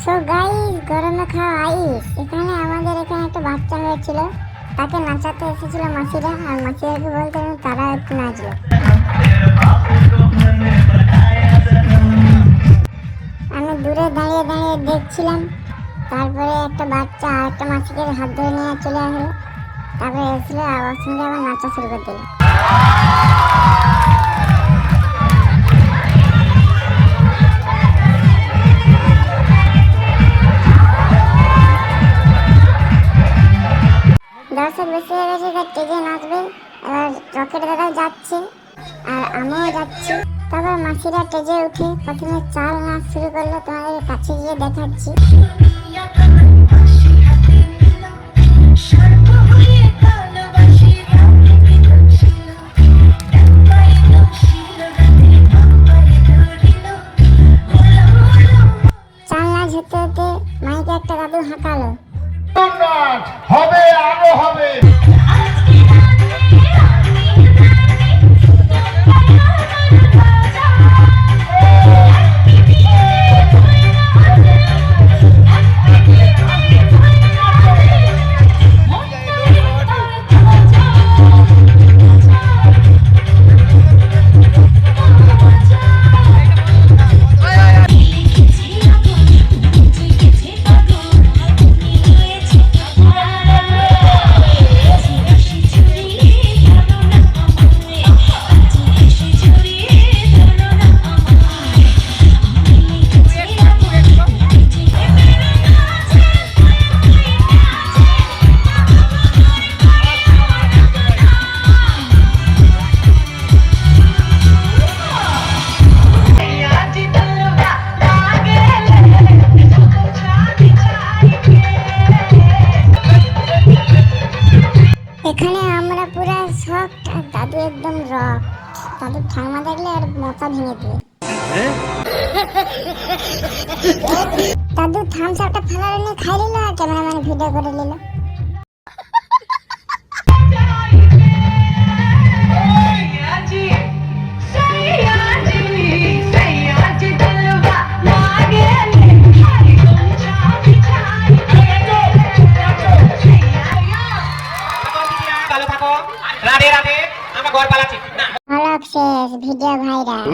So guys, গরমে খাওয়া আইস। এখানে আমাদের এখানে একটা বাচ্চা হয়েছিল, তাকে নাচাতে এসেছিল মাসিরা, আর মাসিরাকে বলতে তারা একটু নাচলো। আমি দূরে দাঁড়িয়ে দাঁড়িয়ে দেখছিলাম। তারপরে একটা বাচ্চা আর একটা মাসিকে হাত ধরে নিয়ে চলে আসলো। তারপরে এসেছিল আমার সঙ্গে আবার নাচা শুরু করে দিল। দর্শক বেশি হয়ে গেছে, তার স্টেজে নাচবে। এবার রকেট দাদা যাচ্ছে আর আমিও যাচ্ছি। তারপর মাসিরা স্টেজে উঠে প্রথমে চাল নাচ শুরু করলো, তোমাদের কাছে গিয়ে দেখাচ্ছি। চাল নাচ হতে হতে মাইকে একটা দাদু হাঁকালো, হবে আরো হবে। এখানে আমরা পুরা শক, আর দাদু একদম রক। দাদুর ঠাকুমা দেখলে আর মাথা ভেঙে দিবে। দাদু থামস আপটা ফালার নিয়ে খাই নিল আর ক্যামেরাম্যান ভিডিও করে নিল। ভালো শেষ ভিডিও ভাইরাল।